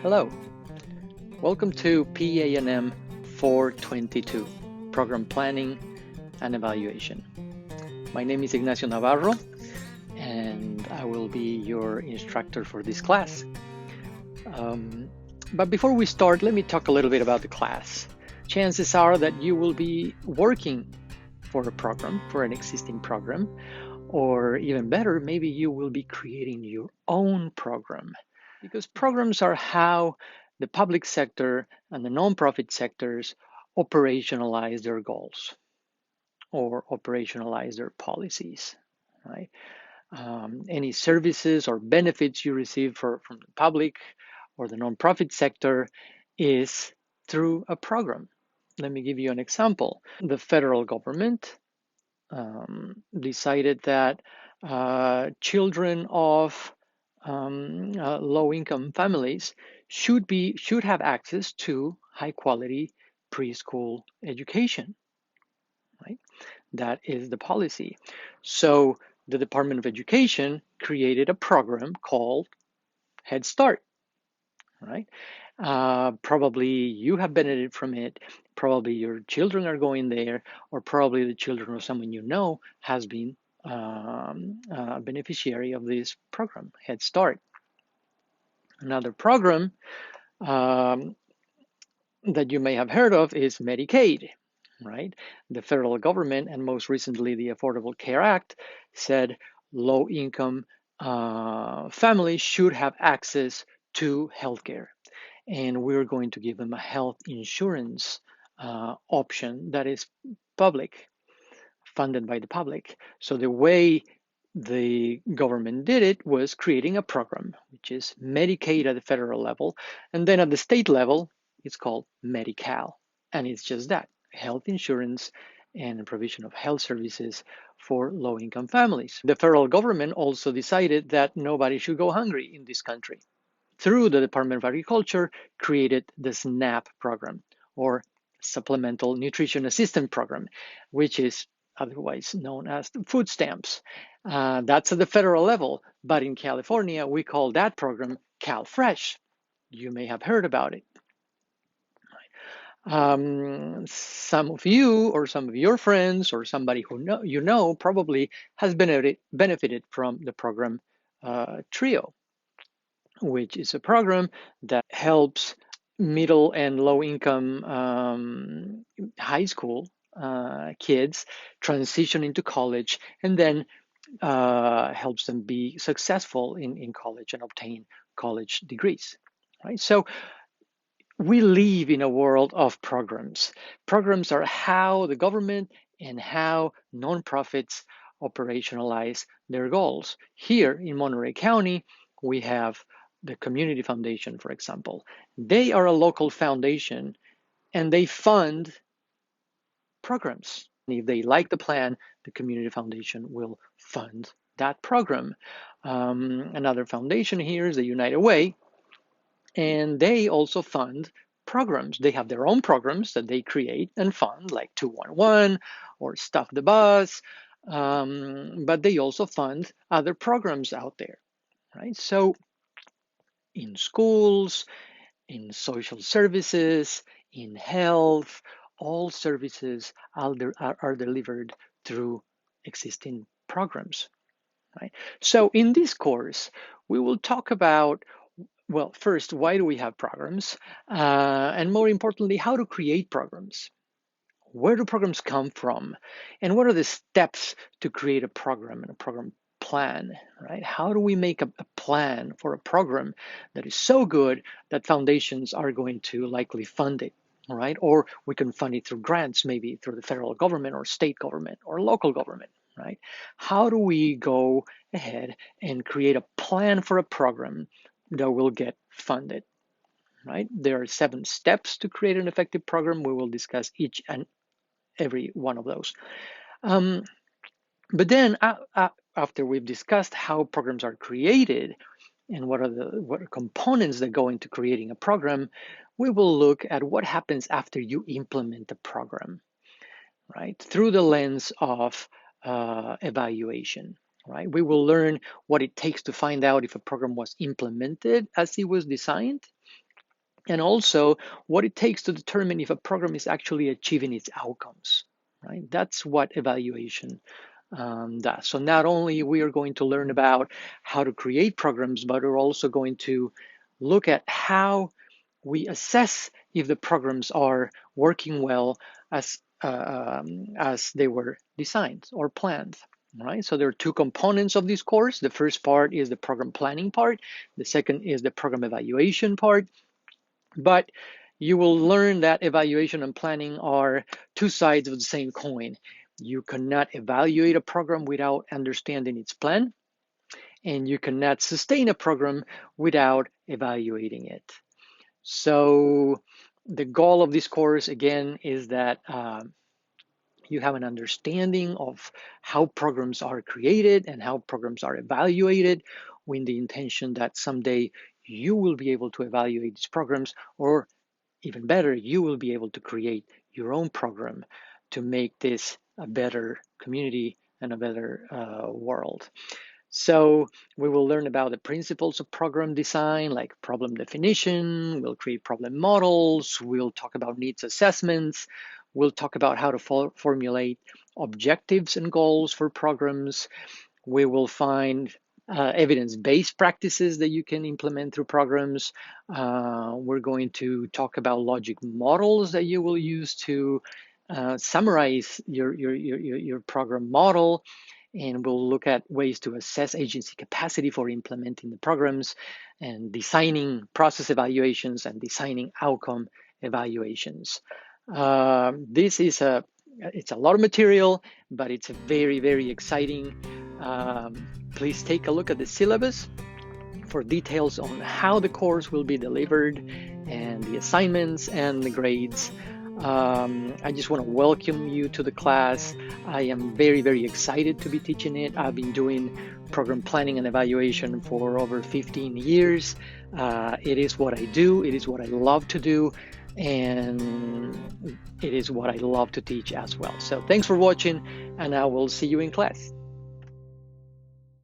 Hello, welcome to PANM 422, Program Planning and Evaluation. My name is Ignacio Navarro, and I will be your instructor for this class. But before we start, let me talk a little bit about the class. Chances are that you will be working for a program, for an existing program, or even better, maybe you will be creating your own program. Because programs are how the public sector and the nonprofit sectors operationalize their goals or operationalize their policies, right? Any services or benefits you receive from the public or the nonprofit sector is through a program. Let me give you an example. The federal government decided that children of low-income families should have access to high-quality preschool education. Right? That is the policy. So the Department of Education created a program called Head Start. Right? Probably you have benefited from it. Probably your children are going there, or probably the children of someone you know has been a beneficiary of this program, Head Start. Another program that you may have heard of is Medicaid, right? The federal government and most recently the Affordable Care Act said low-income families should have access to healthcare, and we're going to give them a health insurance option that is public, funded by the public. So the way the government did it was creating a program, which is Medicaid at the federal level, and then at the state level, it's called Medi-Cal, and it's just that, health insurance and provision of health services for low-income families. The federal government also decided that nobody should go hungry in this country. Through the Department of Agriculture, created the SNAP program, or Supplemental Nutrition Assistance Program, which is otherwise known as food stamps. That's at the federal level, but in California, we call that program CalFresh. You may have heard about it. Some of you or some of your friends or somebody who you know probably has benefited from the program TRIO, which is a program that helps middle and low income high school kids transition into college, and then helps them be successful in college and obtain college degrees, right? So we live in a world of programs. Programs are how the government and how nonprofits operationalize their goals. Here in Monterey County, we have the Community Foundation, for example. They are a local foundation and they fund programs. If they like the plan, the Community Foundation will fund that program. Another foundation here is the United Way, and they also fund programs. They have their own programs that they create and fund, like 211 or Stuff the Bus, but they also fund other programs out there, right? So in schools, in social services, in health, all services are delivered through existing programs, right? So in this course, we will talk about, well, first, why do we have programs? And more importantly, how to create programs. Where do programs come from? And what are the steps to create a program and a program plan, right? How do we make a plan for a program that is so good that foundations are going to likely fund it, right? Or we can fund it through grants, maybe through the federal government or state government or local government, right? How do we go ahead and create a plan for a program that will get funded, right? There are 7 steps to create an effective program. We will discuss each and every one of those. But then after we've discussed how programs are created and what are components that go into creating a program, we will look at what happens after you implement the program, right? Through the lens of evaluation, right? We will learn what it takes to find out if a program was implemented as it was designed, and also what it takes to determine if a program is actually achieving its outcomes, right? That's what evaluation does. So not only we are going to learn about how to create programs, but we're also going to look at how we assess if the programs are working well as they were designed or planned. Right. So there are two components of this course. The first part is the program planning part. The second is the program evaluation part. But you will learn that evaluation and planning are two sides of the same coin. You cannot evaluate a program without understanding its plan, and you cannot sustain a program without evaluating it. So the goal of this course, again, is that you have an understanding of how programs are created and how programs are evaluated, with the intention that someday you will be able to evaluate these programs, or even better, you will be able to create your own program to make this a better community and a better world. So we will learn about the principles of program design, like problem definition. We'll create problem models. We'll talk about needs assessments. We'll talk about how to formulate objectives and goals for programs. We will find evidence-based practices that you can implement through programs. We're going to talk about logic models that you will use to summarize your program model, and we'll look at ways to assess agency capacity for implementing the programs, and designing process evaluations and designing outcome evaluations. This is it's a lot of material, but it's a very, very exciting. Please take a look at the syllabus for details on how the course will be delivered and the assignments and the grades. I just want to welcome you to the class. I am very, very excited to be teaching it. I've been doing program planning and evaluation for over 15 years. It is what I do. It is what I love to do. And it is what I love to teach as well. So thanks for watching, and I will see you in class.